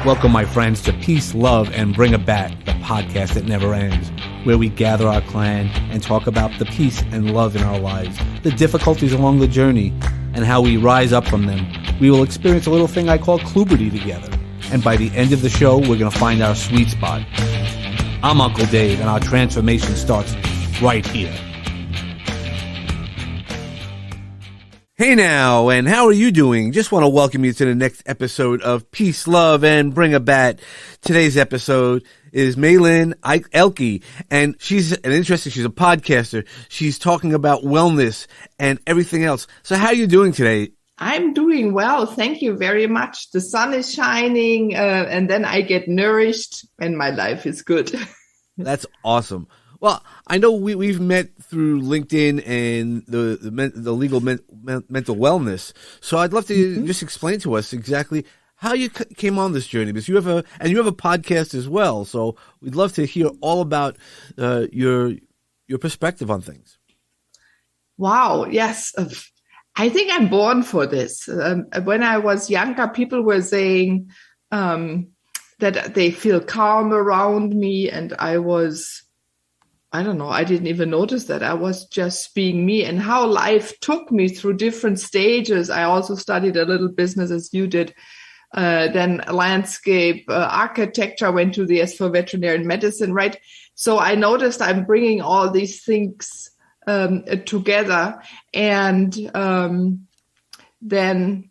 Welcome, my friends, to Peace, Love, and Bring It Back, the podcast that never ends, where we gather our clan and talk about the peace and love in our lives, the difficulties along the journey, and how we rise up from them. We will experience a little thing I call Kluberty together, and by the end of the show, we're going to find our sweet spot. I'm Uncle Dave, and our transformation starts right here. Hey now, and how are you doing? Just want to welcome you to the next episode of Peace, Love, and Bring a Bat. Today's episode is Meilin Ehlke, and she's a podcaster. She's talking about wellness and everything else. So how are you doing today? I'm doing well. Thank you very much. The sun is shining, and then I get nourished, and my life is good. That's awesome. Well, I know we've met through LinkedIn and the legal mental wellness. So I'd love to just explain to us exactly how you came on this journey, because you have a podcast as well. So we'd love to hear all about your perspective on things. Wow. Yes. I think I'm born for this. When I was younger, people were saying that they feel calm around me, and I don't know, I didn't even notice that. I was just being me, and how life took me through different stages. I also studied a little business as you did, then landscape architecture, went to the S for veterinary medicine, right? So I noticed I'm bringing all these things together. And then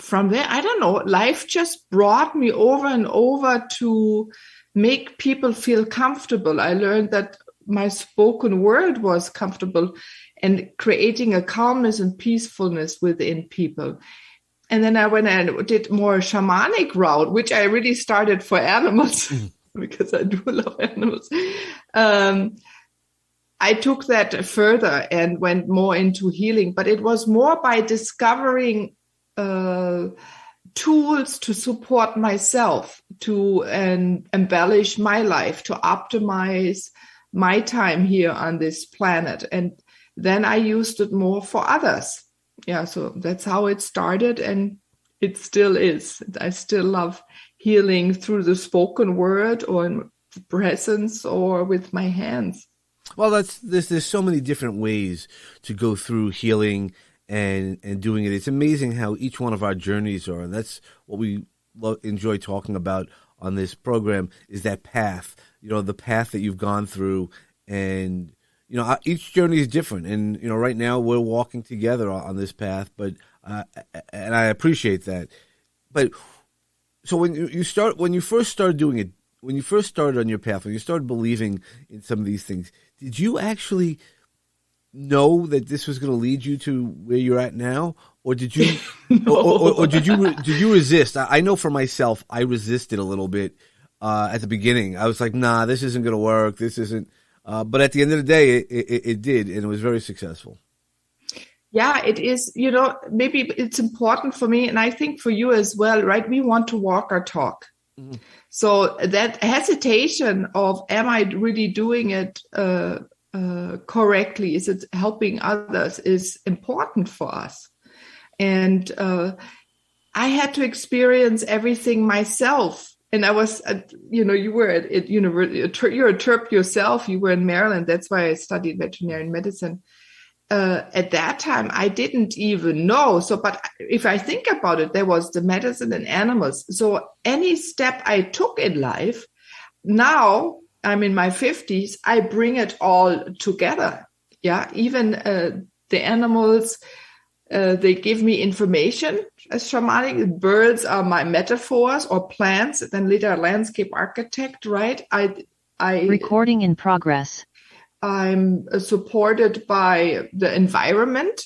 from there, I don't know, life just brought me over and over to make people feel comfortable. I learned that my spoken word was comfortable and creating a calmness and peacefulness within people. And then when I did more shamanic route, which I really started for animals, because I do love animals, I took that further and went more into healing. But it was more by discovering tools to support myself, to embellish my life, to optimize my time here on this planet. And then I used it more for others. Yeah, so that's how it started, and it still is. I still love healing through the spoken word or in presence or with my hands. Well, there's so many different ways to go through healing and doing it. It's amazing how each one of our journeys are, and that's what we enjoy talking about on this program, is that path, the path that you've gone through. And, each journey is different. And, right now we're walking together on this path, but, and I appreciate that. But so when you first started doing it, when you first started on your path, when you started believing in some of these things, did you actually know that this was going to lead you to where you're at now, or did you, No. or did you resist? I know for myself, I resisted a little bit at the beginning. I was like, nah, this isn't going to work. This isn't. But at the end of the day, it did, and it was very successful. Yeah, it is. Maybe it's important for me, and I think for you as well, right? We want to walk our talk. Mm-hmm. So that hesitation of, am I really doing it correctly? Is it helping others? Is important for us. And I had to experience everything myself. And I was, you were at university, you're a Terp yourself. You were in Maryland. That's why I studied veterinary medicine. At that time, I didn't even know. So, but if I think about it, there was the medicine and animals. So any step I took in life, now I'm in my 50s, I bring it all together. Yeah, even the animals, they give me information as shamanic. Birds are my metaphors, or plants, then later landscape architect, right? I Recording in progress. I'm supported by the environment,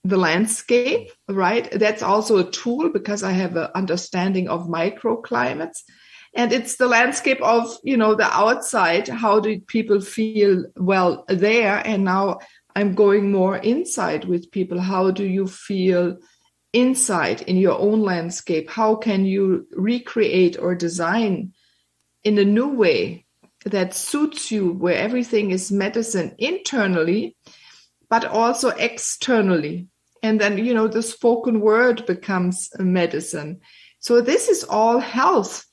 the landscape, right? That's also a tool because I have an understanding of microclimates. And it's the landscape of, the outside. How do people feel well there? And now I'm going more inside with people. How do you feel inside in your own landscape? How can you recreate or design in a new way that suits you, where everything is medicine internally, but also externally? And then, the spoken word becomes a medicine. So this is all health,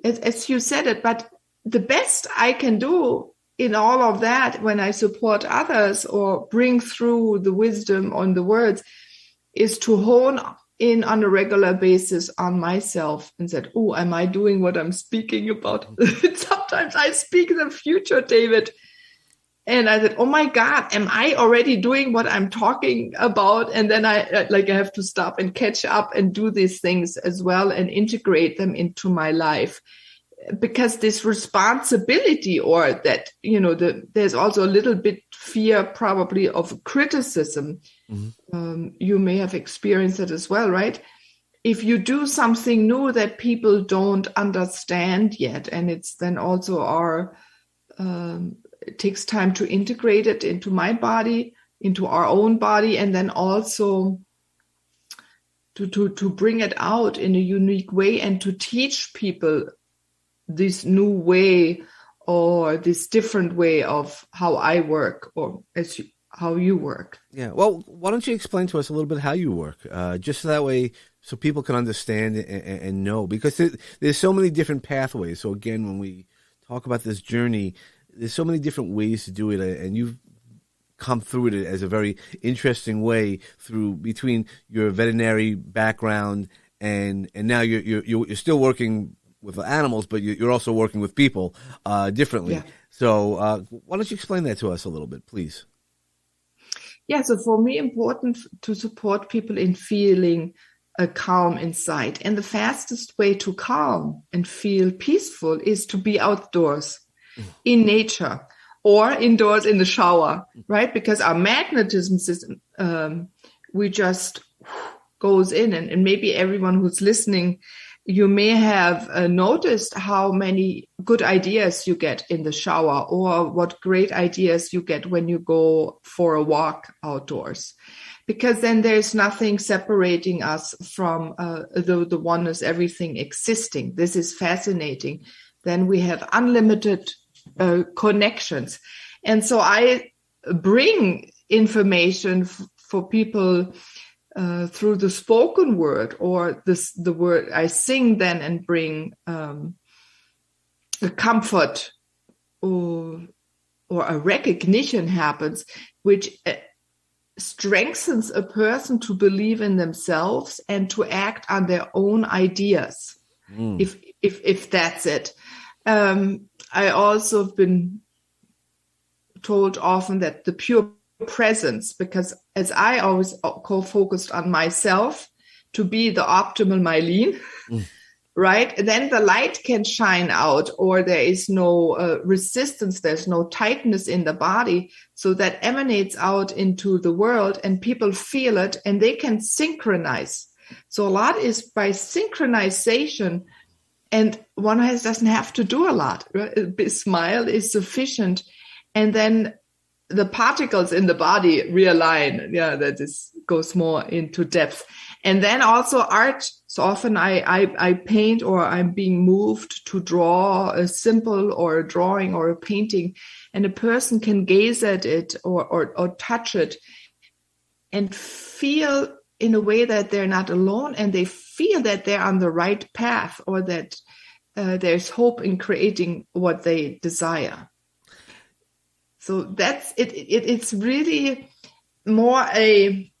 as you said it. But the best I can do in all of that, when I support others or bring through the wisdom on the words, is to hone in on a regular basis on myself and said, oh, am I doing what I'm speaking about? Sometimes I speak in the future, David. And I said, oh my God, am I already doing what I'm talking about? And then I have to stop and catch up and do these things as well and integrate them into my life. Because this responsibility, or that, there's also a little bit fear probably of criticism. Mm-hmm. You may have experienced it as well, right? If you do something new that people don't understand yet, and it's then also it takes time to integrate it into my body, into our own body, and then also to bring it out in a unique way and to teach people this new way or this different way of how I work, or how you work. Yeah. Well, why don't you explain to us a little bit how you work, just so that way so people can understand and know, because there's so many different pathways. So again, when we talk about this journey, there's so many different ways to do it, and you've come through it as a very interesting way between your veterinary background and now you're still working with animals, but you're also working with people differently. Yeah. So why don't you explain that to us a little bit, please? Yeah, so for me, important to support people in feeling a calm inside. And the fastest way to calm and feel peaceful is to be outdoors in nature or indoors in the shower, right? Because our magnetism system, we just goes in. And maybe everyone who's listening, you may have noticed how many good ideas you get in the shower, or what great ideas you get when you go for a walk outdoors. Because then there's nothing separating us from the oneness, everything existing. This is fascinating. Then we have unlimited connections. And so I bring information for people through the spoken word, or the word I sing then, and bring a comfort or a recognition happens, which strengthens a person to believe in themselves and to act on their own ideas, if that's it. I also have been told often that the pure presence, because as I always focused on myself to be the optimal Meilin, right? Then the light can shine out, or there is no resistance, there's no tightness in the body. So that emanates out into the world and people feel it and they can synchronize. So a lot is by synchronization, and one doesn't have to do a lot. Right? A smile is sufficient. And then the particles in the body realign. Yeah, that goes more into depth. And then also art. So often I paint, or I'm being moved to draw a symbol or a drawing or a painting, and a person can gaze at it or touch it and feel in a way that they're not alone, and they feel that they're on the right path, or that there's hope in creating what they desire. So that's it. It's really more a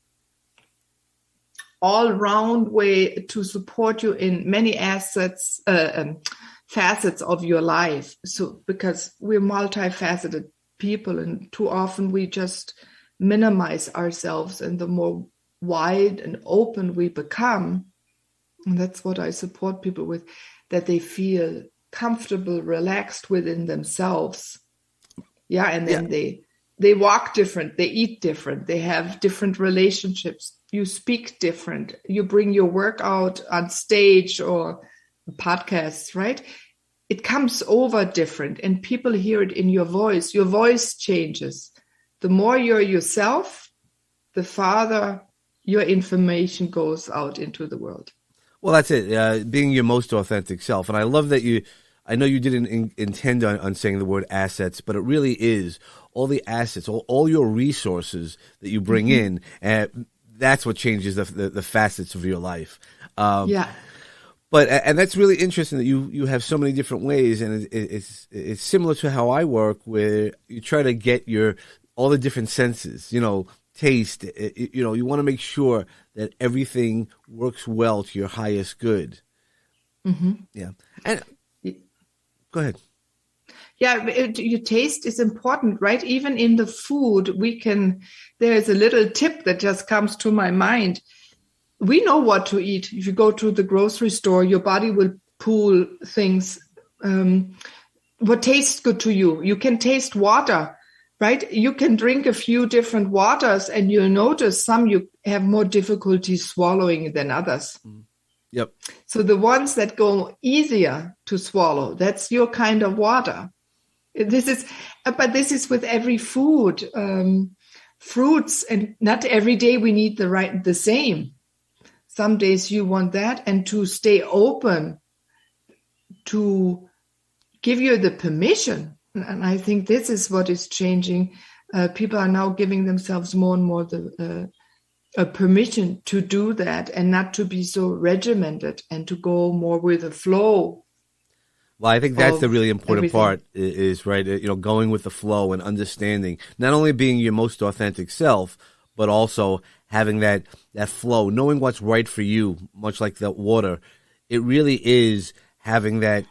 all-round way to support you in many facets of your life. So because we're multifaceted people, and too often we just minimize ourselves, and the more wide and open we become, and that's what I support people with, that they feel comfortable, relaxed within themselves. Yeah, and then they walk different, they eat different, they have different relationships, you speak different, you bring your work out on stage or podcasts, right? It comes over different, and people hear it in your voice changes. The more you're yourself, the farther your information goes out into the world. Well, that's it, being your most authentic self. And I love that I know you didn't intend on saying the word assets, but it really is all the assets, all your resources that you bring in. That's what changes the facets of your life. But and that's really interesting that you have so many different ways, and it's similar to how I work, where you try to get all the different senses, taste, you want to make sure that everything works well to your highest good. Mm-hmm. Yeah. And go ahead. Yeah, your taste is important, right? Even in the food, there's a little tip that just comes to my mind. We know what to eat. If you go to the grocery store, your body will pull things. What tastes good to you? You can taste water, right? You can drink a few different waters and you'll notice some you have more difficulty swallowing than others. Yep. So the ones that go easier to swallow, that's your kind of water. This is with every food, fruits, and not every day we need the same. Some days you want that, and to stay open, to give you the permission. And I think this is what is changing. People are now giving themselves more and more a permission to do that and not to be so regimented and to go more with the flow. Well, I think that's the really important part is, right, going with the flow and understanding, not only being your most authentic self, but also having that flow, knowing what's right for you, much like the water. It really is having that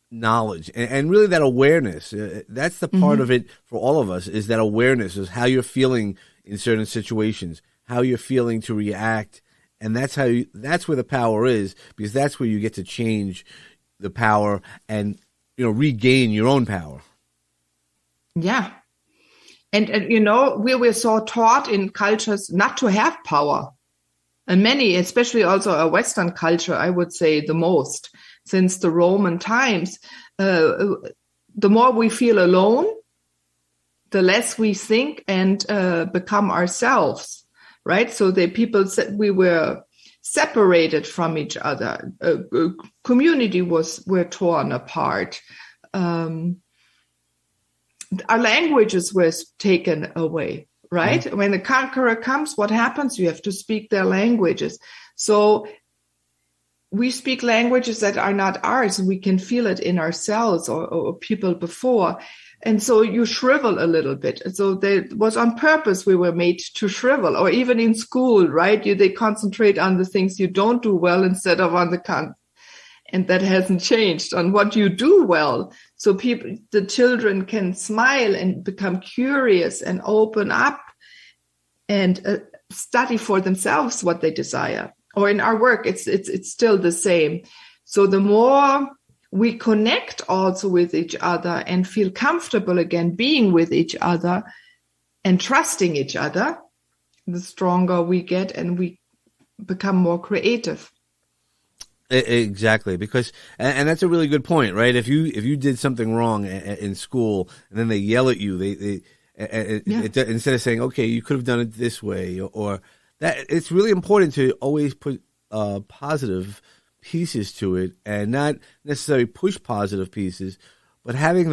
knowledge and really that awareness. That's the part of it for all of us, is that awareness, is how you're feeling in certain situations, how you're feeling to react. And that's where the power is, because that's where you get to change the power and regain your own power. Yeah. And we were so taught in cultures not to have power. And many, especially also a Western culture, I would say the most, since the Roman times, the more we feel alone, the less we think and become ourselves, right? So the people said we were separated from each other. Community were torn apart. Our languages were taken away, right? Mm-hmm. When the conqueror comes, what happens? You have to speak their languages. So we speak languages that are not ours, and we can feel it in ourselves or people before. And so you shrivel a little bit. So that was on purpose. We were made to shrivel, or even in school, right? They concentrate on the things you don't do well instead of on and that hasn't changed, on what you do well. So the children can smile and become curious and open up and study for themselves what they desire. Or in our work, it's still the same. So the more we connect also with each other and feel comfortable again being with each other and trusting each other, the stronger we get and we become more creative. Exactly, because and that's a really good point, right? If you did something wrong in school and then they yell at you, instead of saying, okay, you could have done it this way, or that, it's really important to always put positive pieces to it and not necessarily push positive pieces, but having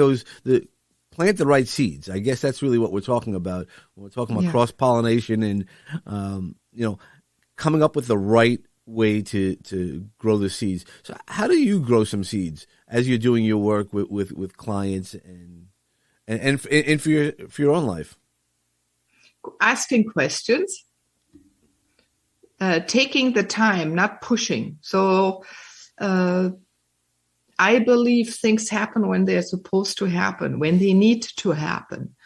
plant the right seeds. I guess that's really what we're talking about when we're talking about cross-pollination and coming up with the right way to grow the seeds. So how do you grow some seeds as you're doing your work with clients and for your own life? Asking questions. Taking the time, not pushing. So I believe things happen when they're supposed to happen, when they need to happen.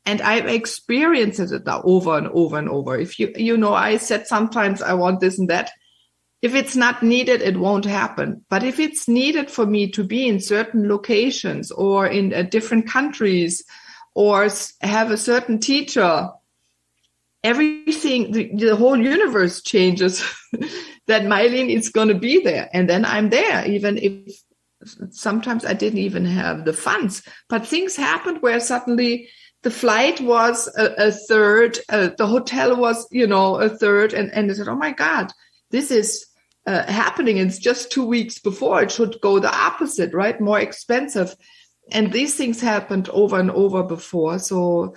And I've experienced it over and over and over. If I said sometimes I want this and that. If it's not needed, it won't happen. But if it's needed for me to be in certain locations or in different countries or have a certain teacher, everything, the whole universe changes, that Meilin is going to be there. And then I'm there, even if sometimes I didn't even have the funds. But things happened where suddenly the flight was a third, the hotel was, a third. And I said, oh my God, this is happening. It's just 2 weeks before. It should go the opposite, right? More expensive. And these things happened over and over before. So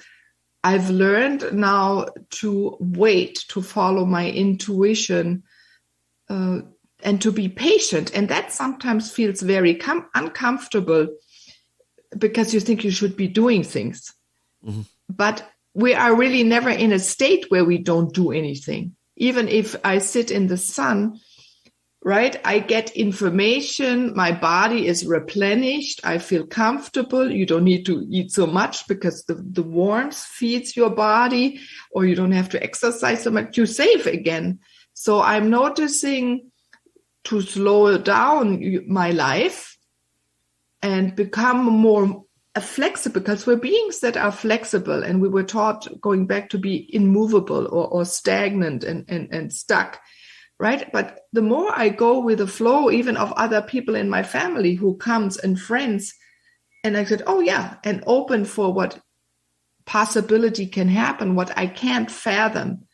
I've learned now to wait, to follow my intuition, and to be patient. And that sometimes feels very uncomfortable because you think you should be doing things. Mm-hmm. But we are really never in a state where we don't do anything. Even if I sit in the sun, right, I get information, my body is replenished, I feel comfortable. You don't need to eat so much because the warmth feeds your body, or you don't have to exercise so much. You're safe again. So I'm noticing to slow down my life and become more flexible, because we're beings that are flexible, and we were taught going back to be immovable or stagnant and stuck. Right. But the more I go with the flow, even of other people in my family who comes and friends, and I said, oh, yeah, and open for what possibility can happen, what I can't fathom,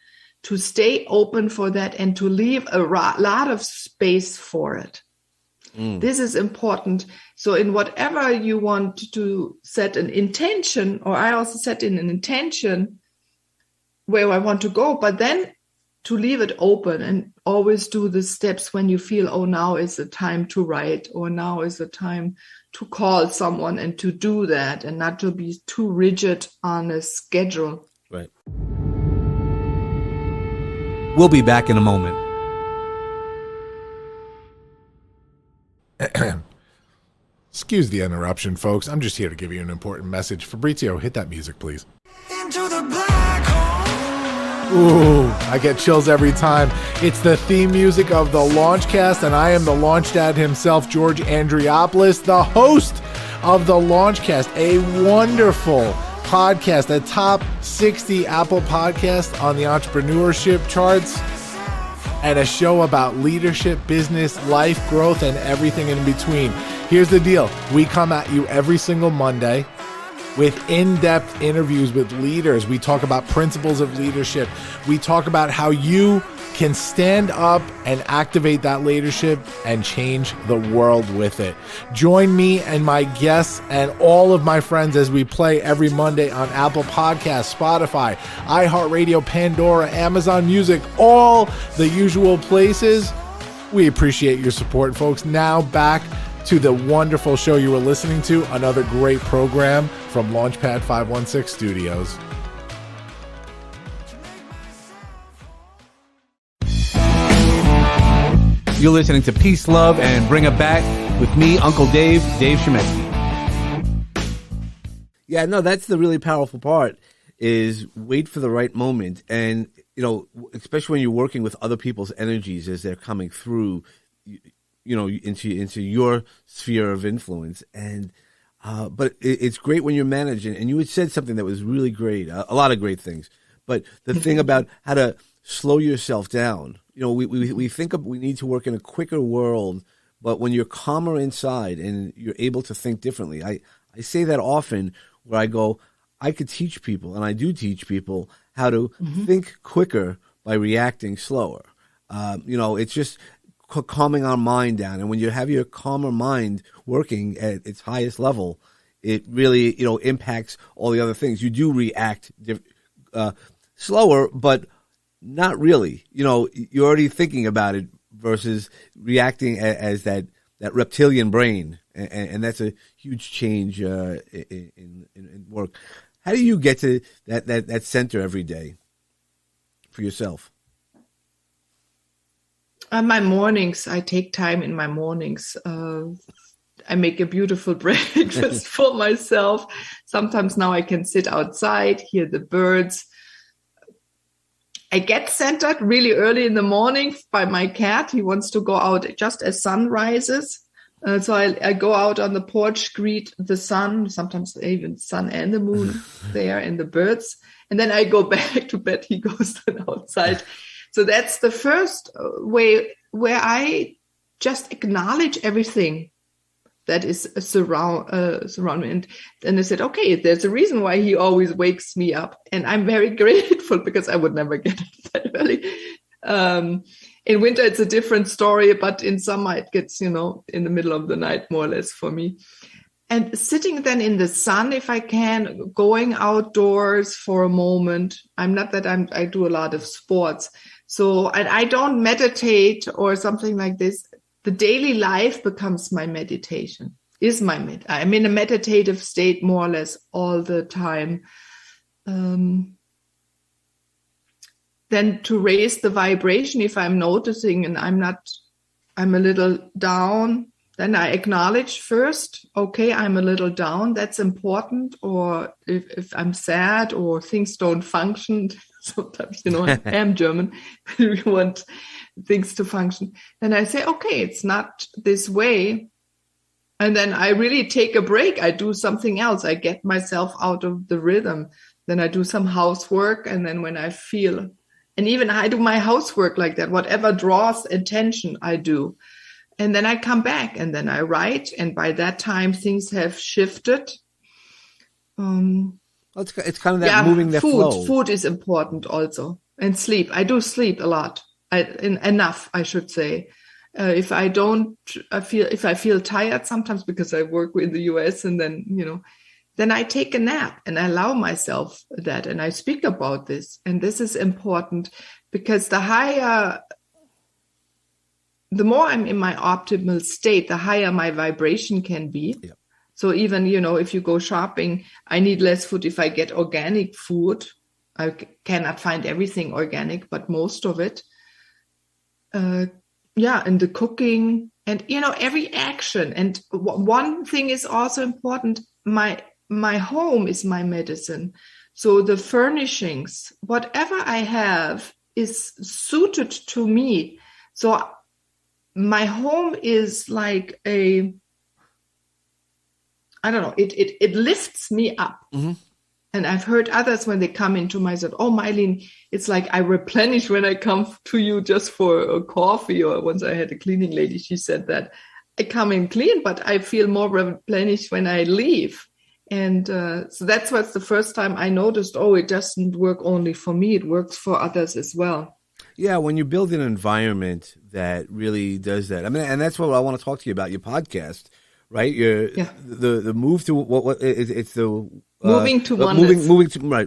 to stay open for that and to leave a lot of space for it. This is important. So in whatever you want to set an intention, or I also set in an intention where I want to go, but then to leave it open and always do the steps when you feel, oh, now is the time to write, or now is the time to call someone, and to do that, and not to be too rigid on a schedule. Right. We'll be back in a moment. Excuse the interruption, folks. I'm just here to give you an important message. Fabrizio, hit that music, please. Into the black hole. Ooh, I get chills every time. It's the theme music of the Launchcast, and I am the launch dad himself, George Andriopoulos, the host of the Launchcast, a wonderful podcast, a top 60 Apple podcast on the entrepreneurship charts, and a show about leadership, business, life, growth, and everything in between. Here's the deal. We come at you every single Monday with in-depth interviews with leaders. We talk about principles of leadership. We talk about how you can stand up and activate that leadership and change the world with it. Join me and my guests and all of my friends as we play every Monday on Apple Podcasts, Spotify, iHeartRadio, Pandora, Amazon Music, all the usual places. We appreciate your support, folks. Now back to the wonderful show you were listening to, another great program from Launchpad 516 Studios. You're listening to Peace, Love, and Bring It Back with me, Uncle Dave Shemetsky. Yeah, no, that's the really powerful part, is wait for the right moment. And, you know, especially when you're working with other people's energies as they're coming through, you know, into your sphere of influence. And but it's great when you're managing. And you had said something that was really great, a lot of great things. But the thing about how to slow yourself down, you know, we think we need to work in a quicker world, but when you're calmer inside and you're able to think differently, I say that often, where I go, I could teach people, and I do teach people, how to think quicker by reacting slower. You know, it's just calming our mind down. And when you have your calmer mind working at its highest level, it really, you know, impacts all the other things. You do react slower, but not really. You know, you're already thinking about it versus reacting as that reptilian brain. And that's a huge change in work. How do you get to that center every day for yourself? My mornings, I take time in my mornings. I make a beautiful breakfast for myself. Sometimes now I can sit outside, hear the birds. I get centered really early in the morning by my cat. He wants to go out just as sun rises. So I go out on the porch, greet the sun, sometimes even sun and the moon there, and the birds. And then I go back to bed. He goes then outside. So that's the first way where I just acknowledge everything that is surround me. And I said, okay, there's a reason why he always wakes me up. And I'm very grateful, because I would never get up that early. In winter, it's a different story, but in summer, it gets, you know, in the middle of the night, more or less for me. And sitting then in the sun, if I can, going outdoors for a moment. I'm not that I do a lot of sports. So, and I don't meditate or something like this. The daily life becomes my meditation, I'm in a meditative state more or less all the time. Then to raise the vibration, if I'm noticing and I'm a little down, then I acknowledge first, okay, I'm a little down, that's important. Or if I'm sad or things don't function, sometimes, I am German, we want things to function. Then I say, okay, it's not this way. And then I really take a break. I do something else. I get myself out of the rhythm. Then I do some housework. And then when I feel, and even I do my housework like that, whatever draws attention, I do. And then I come back and then I write. And by that time, things have shifted. It's kind of that moving that flow. Food is important also. And sleep. I do sleep a lot. Enough, I should say. If I feel tired sometimes because I work in the US and then I take a nap and I allow myself that. And I speak about this. And this is important because the more I'm in my optimal state, the higher my vibration can be. Yep. So even, if you go shopping, I need less food. If I get organic food, I cannot find everything organic, but most of it. And the cooking and, every action. And one thing is also important. My home is my medicine. So the furnishings, whatever I have is suited to me. So my home is like it lifts me up. Mm-hmm. And I've heard others when they come into my said, oh, Meilin, it's like I replenish when I come to you just for a coffee. Or once I had a cleaning lady, she said that I come in clean, but I feel more replenished when I leave. And so that's what's the first time I noticed, it doesn't work only for me. It works for others as well. Yeah, when you build an environment that really does that. I mean, and that's what I want to talk to you about, your podcast, right? The move to it's the moving to oneness.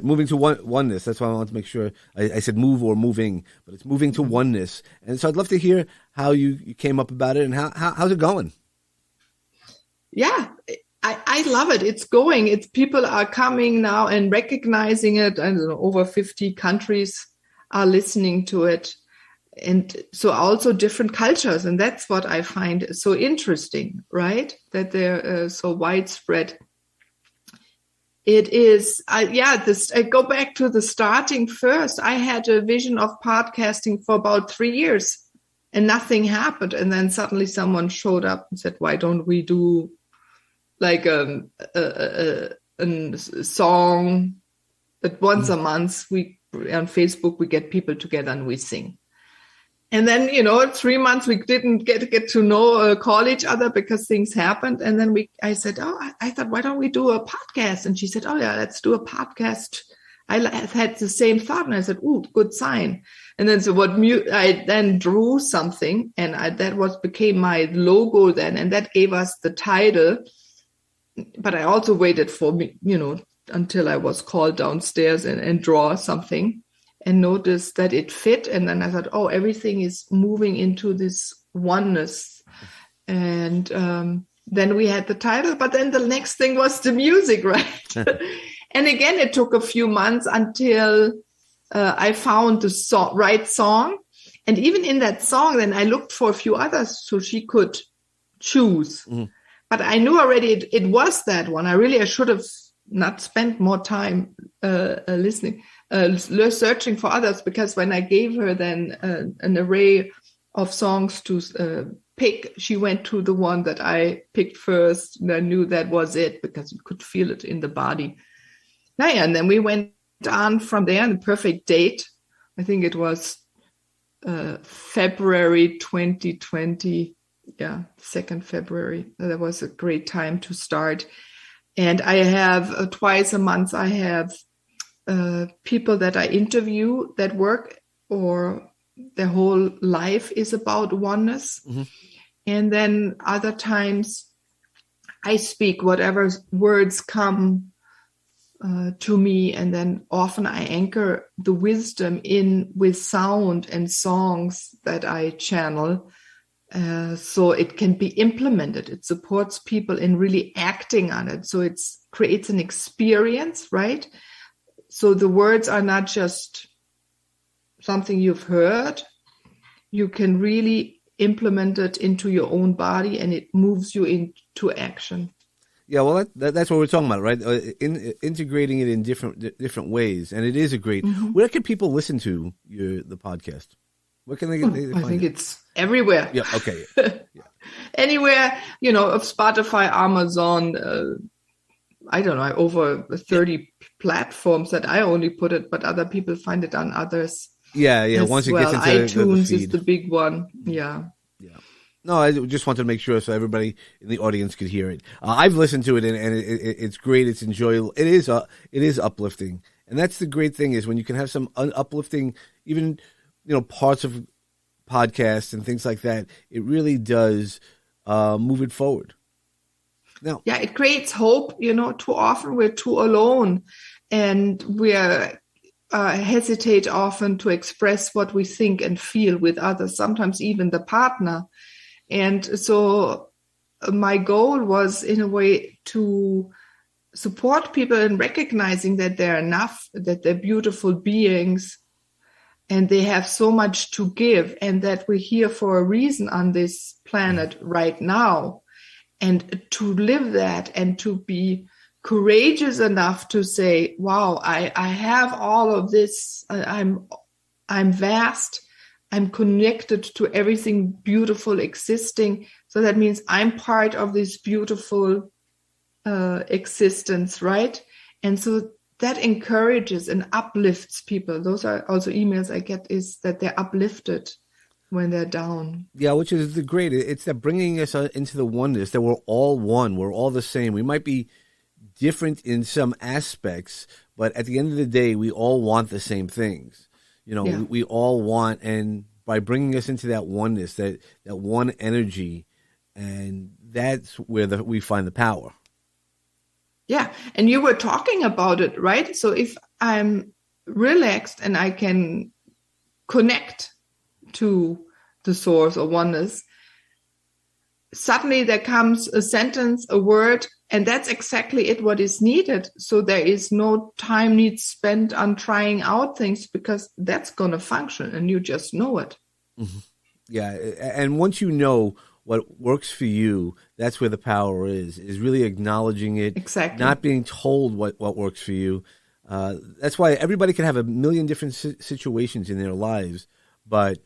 Moving to oneness. That's why I want to make sure I said move or moving, but it's moving to oneness. And so I'd love to hear how you came up about it and how's it going? Yeah, I love it. It's going. People are coming now and recognizing it. I don't know, over 50 countries are listening to it. And so also different cultures. And that's what I find so interesting, right? That they're so widespread. It is, I go back to the starting first. I had a vision of podcasting for about 3 years and nothing happened. And then suddenly someone showed up and said, why don't we do like a song that once a month on Facebook, we get people together and we sing. And then, 3 months we didn't get to call each other because things happened. And then I said, I thought, why don't we do a podcast? And she said, oh yeah, let's do a podcast. I had the same thought. And I said, good sign. And then I then drew something and that became my logo then. And that gave us the title. But I also waited for me, until I was called downstairs and draw something. And noticed that it fit. And then I thought, everything is moving into this oneness. And then we had the title, but then the next thing was the music, right? And again, it took a few months until I found the right song. And even in that song, then I looked for a few others so she could choose. Mm-hmm. But I knew already it was that one. I should have not spent more time listening. Searching for others, because when I gave her then an array of songs to pick, she went to the one that I picked first, and I knew that was it because you could feel it in the body. And then we went on from there. The perfect date, I think it was February 2020. Yeah, 2nd February. That was a great time to start. And I have twice a month. I have people that I interview that work or their whole life is about oneness. Mm-hmm. And then other times I speak whatever words come to me. And then often I anchor the wisdom in with sound and songs that I channel. So it can be implemented. It supports people in really acting on it. So it creates an experience, right? So the words are not just something you've heard. You can really implement it into your own body, and it moves you into action. Yeah, well, that's what we're talking about, right? Integrating it in different ways, and it is a great. Mm-hmm. Where can people listen to the podcast? Where can they I think it's everywhere. Yeah. Okay. Yeah. Anywhere, of Spotify, Amazon. I don't know, over 30 platforms that I only put it, but other people find it on others. Yeah. Once it gets into iTunes the feed. is the big one. Yeah. No, I just wanted to make sure so everybody in the audience could hear it. I've listened to it, and it's great. It's enjoyable. It is uplifting, and that's the great thing is when you can have some uplifting, even parts of podcasts and things like that. It really does move it forward. Now, yeah, it creates hope. Too often we're too alone, and we're hesitate often to express what we think and feel with others. Sometimes even the partner. And so my goal was, in a way, to support people in recognizing that they're enough, that they're beautiful beings, and they have so much to give, and that we're here for a reason on this planet right now, and to live that and to be courageous enough to say, wow, I have all of this. I'm vast. I'm connected to everything beautiful existing. So that means I'm part of this beautiful existence, right? And so that encourages and uplifts people. Those are also emails I get, is that they're uplifted when they're down. Yeah, which is the great. It's that bringing us into the oneness, that we're all one. We're all the same. We might be different in some aspects, but at the end of the day, we all want the same things. We all want, and by bringing us into that oneness, that one energy, and that's where we find the power. Yeah, and you were talking about it, right? So if I'm relaxed and I can connect to the source or oneness, suddenly there comes a sentence, a word, and that's exactly what is needed. So there is no time needs spent on trying out things, because that's going to function and you just know it. Mm-hmm. Yeah. And once you know what works for you, that's where the power is really acknowledging it. Exactly. Not being told what works for you. That's why everybody can have a million different situations in their lives, but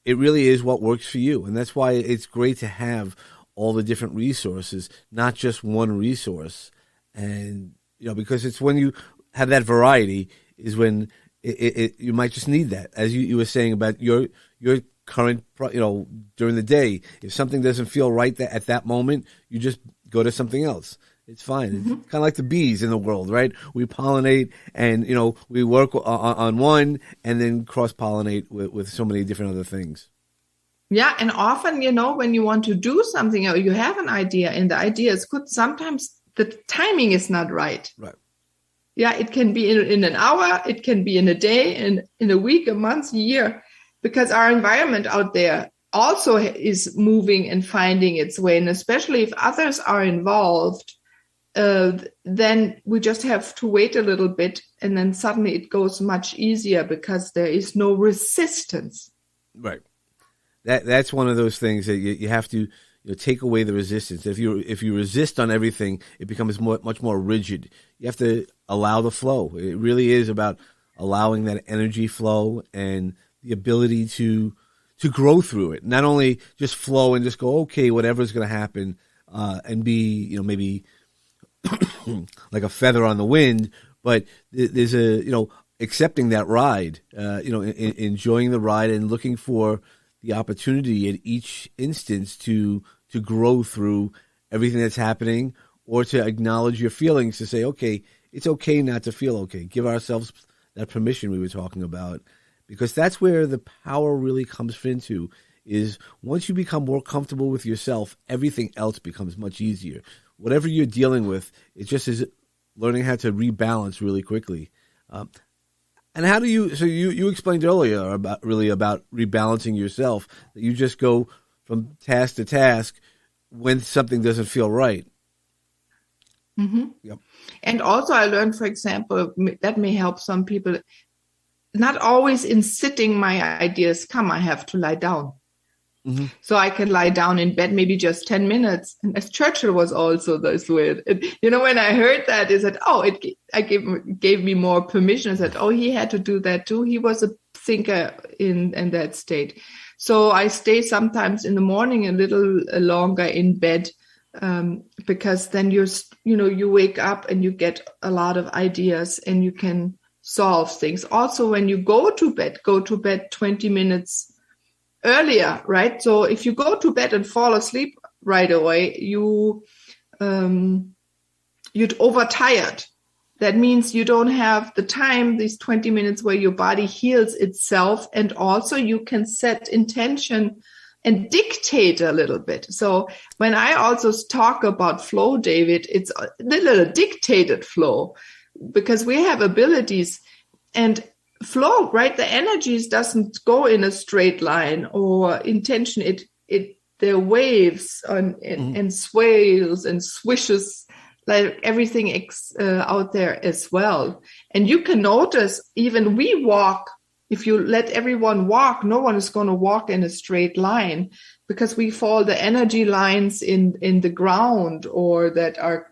it really is what works for you. And that's why it's great to have all the different resources, not just one resource. And, because it's when you have that variety is when you might just need that. As you were saying about your current, during the day, if something doesn't feel right at that moment, you just go to something else. It's fine. Mm-hmm. It's kind of like the bees in the world, right? We pollinate and, we work on one and then cross-pollinate with so many different other things. Yeah, and often, when you want to do something or you have an idea and the idea is good, sometimes the timing is not right. Right. Yeah, it can be in an hour, it can be in a day, in a week, a month, a year, because our environment out there also is moving and finding its way. And especially if others are involved, then we just have to wait a little bit, and then suddenly it goes much easier because there is no resistance. Right. That's one of those things that you have to take away the resistance. If you resist on everything, it becomes much more rigid. You have to allow the flow. It really is about allowing that energy flow and the ability to grow through it. Not only just flow and just go, okay, whatever's going to happen, and be maybe like a feather on the wind, but there's accepting that ride, enjoying the ride and looking for the opportunity at each instance to grow through everything that's happening, or to acknowledge your feelings, to say, okay, it's okay not to feel okay. Give ourselves that permission we were talking about, because that's where the power really comes into, is once you become more comfortable with yourself, everything else becomes much easier. Whatever you're dealing with, it just is learning how to rebalance really quickly. And how do you? So you explained earlier about rebalancing yourself. That you just go from task to task when something doesn't feel right. Mm-hmm. Yep. And also, I learned, for example, that may help some people. Not always in sitting, my ideas come. I have to lie down. Mm-hmm. So I can lie down in bed, maybe just 10 minutes. And as Churchill was also this way. When I heard that, I said, gave me more permission. I said, he had to do that too. He was a thinker in that state. So I stay sometimes in the morning a little longer in bed, because then you wake up and you get a lot of ideas and you can solve things. Also, when you go to bed 20 minutes earlier, right? So if you go to bed and fall asleep right away, you'd overtired. That means you don't have the time, these 20 minutes where your body heals itself. And also you can set intention and dictate a little bit. So when I also talk about flow, David, it's a little dictated flow, because we have abilities and flow, right? The energies doesn't go in a straight line or intention. There are waves and swales and swishes, like everything out there as well. And you can notice even we walk. If you let everyone walk, no one is going to walk in a straight line, because we follow the energy lines in the ground, or that are,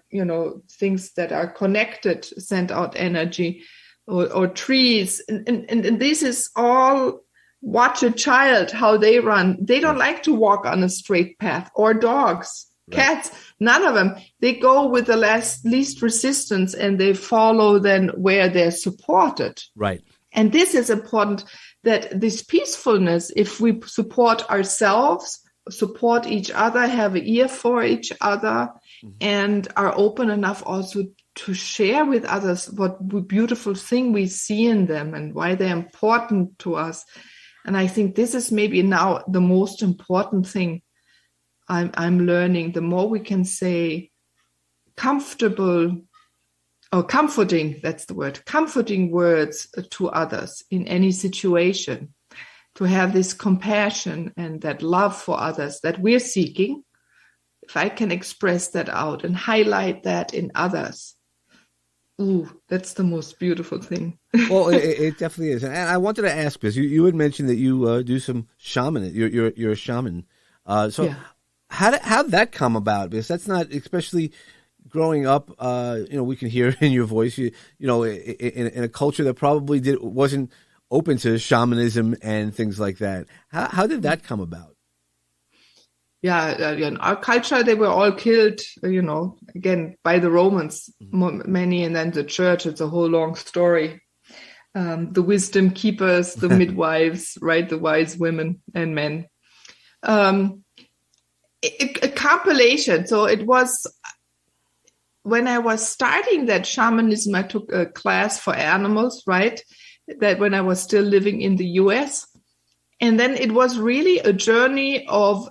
things that are connected, send out energy, or trees. And this is all, watch a child, how they run. They don't like to walk on a straight path, or dogs, cats, none of them. They go with the least resistance, and they follow then where they're supported. Right. And this is important, that this peacefulness, if we support ourselves, support each other, have an ear for each other, and are open enough also to share with others what beautiful thing we see in them and why they're important to us. And I think this is maybe now the most important thing I'm learning. The more we can say comforting, that's the word, comforting words to others in any situation, to have this compassion and that love for others that we're seeking. If I can express that out and highlight that in others, that's the most beautiful thing. Well, it definitely is. And I wanted to ask, because you had mentioned that you do some shaman. You're a shaman. How'd that come about? Because that's not, especially growing up, we can hear in your voice, in a culture that probably wasn't open to shamanism and things like that. How did that come about? Yeah, in our culture, they were all killed, again, by the Romans, many, and then the church. It's a whole long story. The wisdom keepers, the midwives, right, the wise women and men. A compilation. So it was, when I was starting that shamanism, I took a class for animals, right? That when I was still living in the US. And then it was really a journey of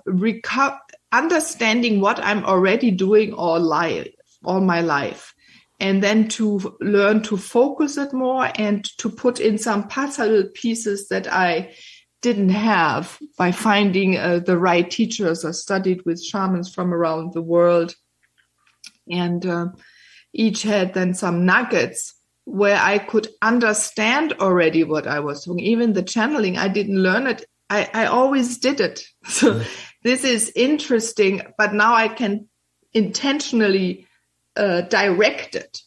understanding what I'm already doing all my life. And then to learn to focus it more and to put in some puzzle pieces that I didn't have by finding the right teachers. I studied with shamans from around the world. And each had then some nuggets where I could understand already what I was doing. Even the channeling, I didn't learn it. I always did it. So this is interesting, but now I can intentionally direct it.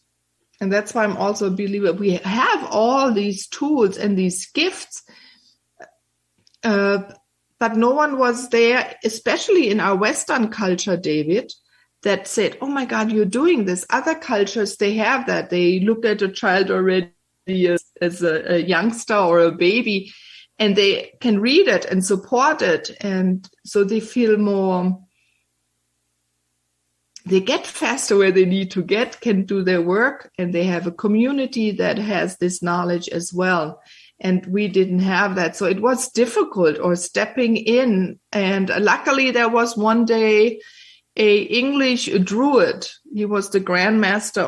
And that's why I'm also a believer. We have all these tools and these gifts, but no one was there, especially in our Western culture, David, that said, oh my God, you're doing this. Other cultures, they have that. They look at a child already as a youngster or a baby, and they can read it and support it. And so they feel more, they get faster where they need to get, can do their work, and they have a community that has this knowledge as well. And we didn't have that. So it was difficult, or stepping in. And luckily there was one day a English druid. He was the grandmaster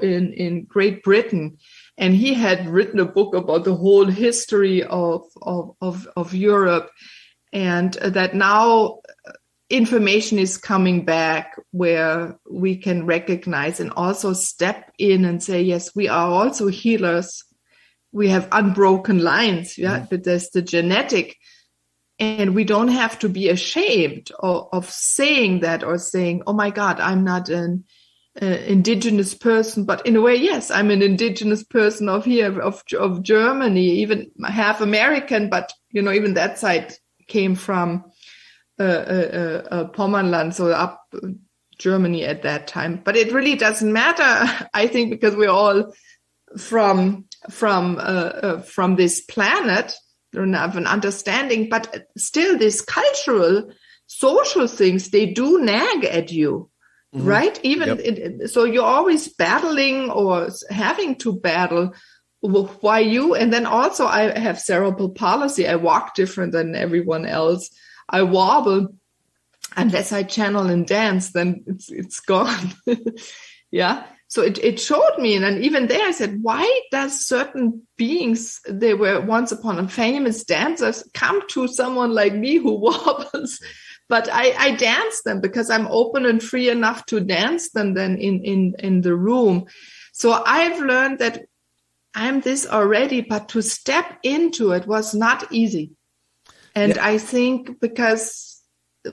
in Great Britain, and he had written a book about the whole history of Europe, and that now information is coming back where we can recognize and also step in and say, yes, we are also healers. We have unbroken lines, but there's the genetic, and we don't have to be ashamed of saying that or saying, oh my God, I'm not an indigenous person. But in a way, yes, I'm an indigenous person of Germany, even half American, but even that side came from Pommerland, so up Germany at that time. But it really doesn't matter, I think, because we're all from this planet, don't have an understanding. But still, these cultural, social things, they do nag at you, right? Even so, you're always battling or having to battle. Why you? And then also, I have cerebral palsy. I walk different than everyone else. I wobble. Unless I channel and dance, then it's gone. Yeah. So it showed me. And then even there I said, why does certain beings, they were once upon a famous dancers, come to someone like me who wobbles? But I dance them because I'm open and free enough to dance them then in the room. So I've learned that I'm this already, but to step into it was not easy. And I think because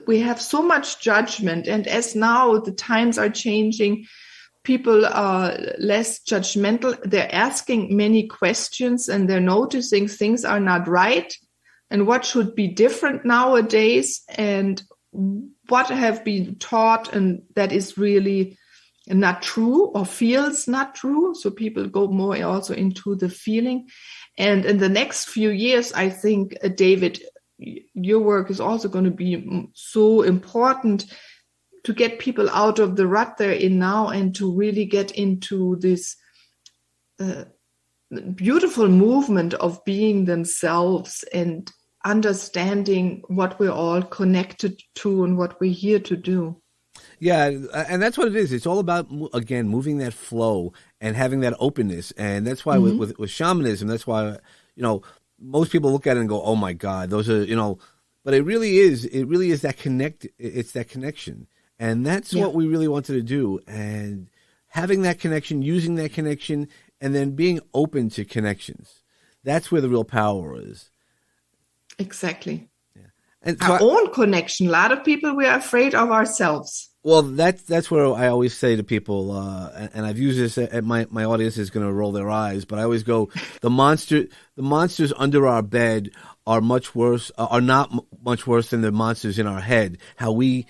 we have so much judgment, and as now the times are changing, people are less judgmental. They're asking many questions and they're noticing things are not right and what should be different nowadays and what have been taught and that is really not true or feels not true. So people go more also into the feeling. And in the next few years, I think, David, your work is also going to be so important to get people out of the rut they're in now and to really get into this beautiful movement of being themselves and understanding what we're all connected to and what we're here to do. Yeah, and that's what it is. It's all about, again, moving that flow and having that openness. And that's why with shamanism, that's why, most people look at it and go, oh my God, those are, but it really is that it's that connection. And that's what we really wanted to do. And having that connection, using that connection, and then being open to connections. That's where the real power is. Exactly. Yeah. And our own connection. A lot of people, we are afraid of ourselves. Well, that's where I always say to people, and I've used this at my audience is going to roll their eyes, but I always go, the monsters under our bed are not much worse than the monsters in our head. How we,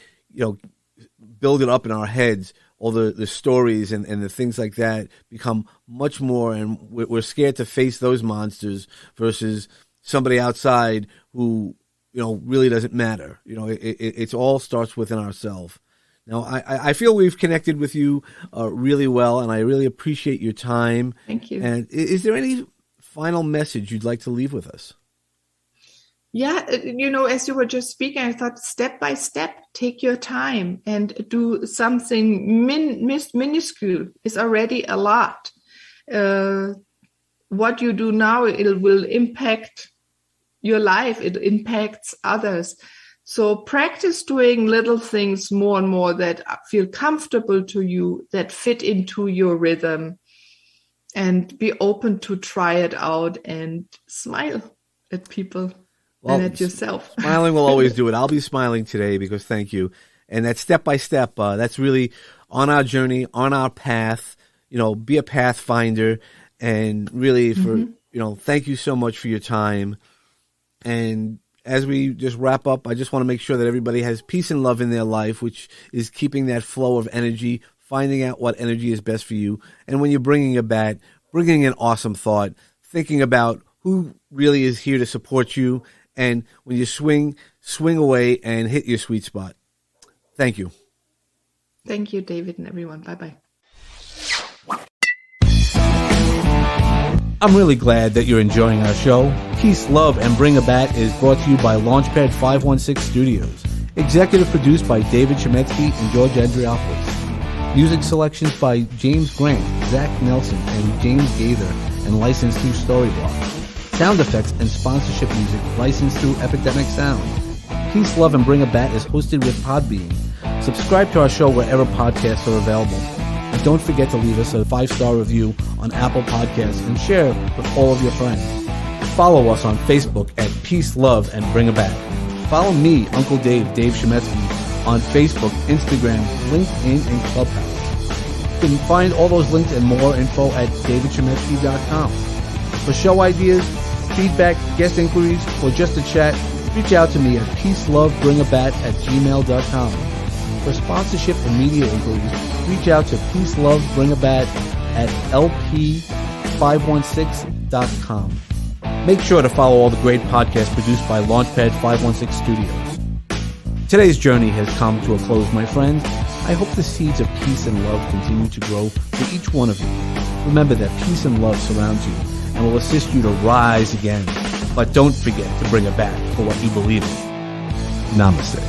build it up in our heads, all the stories and the things like that become much more, and we're scared to face those monsters versus somebody outside who, really doesn't matter. It all starts within ourselves. Now, I feel we've connected with you really well, and I really appreciate your time. Thank you. And is there any final message you'd like to leave with us? Yeah, as you were just speaking, I thought step by step, take your time and do something minuscule is already a lot. What you do now, it will impact your life. It impacts others. So practice doing little things more and more that feel comfortable to you, that fit into your rhythm, and be open to try it out and smile at people and at yourself. Smiling will always do it. I'll be smiling today because thank you. And that step by step, that's really on our journey, on our path, be a pathfinder, and really thank you so much for your time. And as we just wrap up, I just want to make sure that everybody has peace and love in their life, which is keeping that flow of energy, finding out what energy is best for you. And when you're bringing a bat, bringing an awesome thought, thinking about who really is here to support you. And when you swing away and hit your sweet spot. Thank you. Thank you, David, and everyone. Bye-bye. I'm really glad that you're enjoying our show. Peace, Love, and Bring a Bat is brought to you by Launchpad 516 Studios. Executive produced by David Chemetsky and George Andriopoulos. Music selections by James Grant, Zach Nelson, and James Gaither, and licensed through Storyblock. Sound effects and sponsorship music licensed through Epidemic Sound. Peace, Love, and Bring a Bat is hosted with Podbean. Subscribe to our show wherever podcasts are available. And don't forget to leave us a 5-star review on Apple Podcasts and share with all of your friends. Follow us on Facebook at Peace, Love, and Bring a Bat. Follow me, Uncle Dave Chemetsky, on Facebook, Instagram, LinkedIn, and Clubhouse. You can find all those links and more info at davidchemetsky.com. For show ideas, feedback, guest inquiries, or just a chat, reach out to me at peacelovebringabat@gmail.com. For sponsorship and media inquiries, reach out to peacelovebringabat@lp516.com. Make sure to follow all the great podcasts produced by Launchpad 516 Studios. Today's journey has come to a close, my friends. I hope the seeds of peace and love continue to grow for each one of you. Remember that peace and love surrounds you and will assist you to rise again. But don't forget to bring it back for what you believe in. Namaste.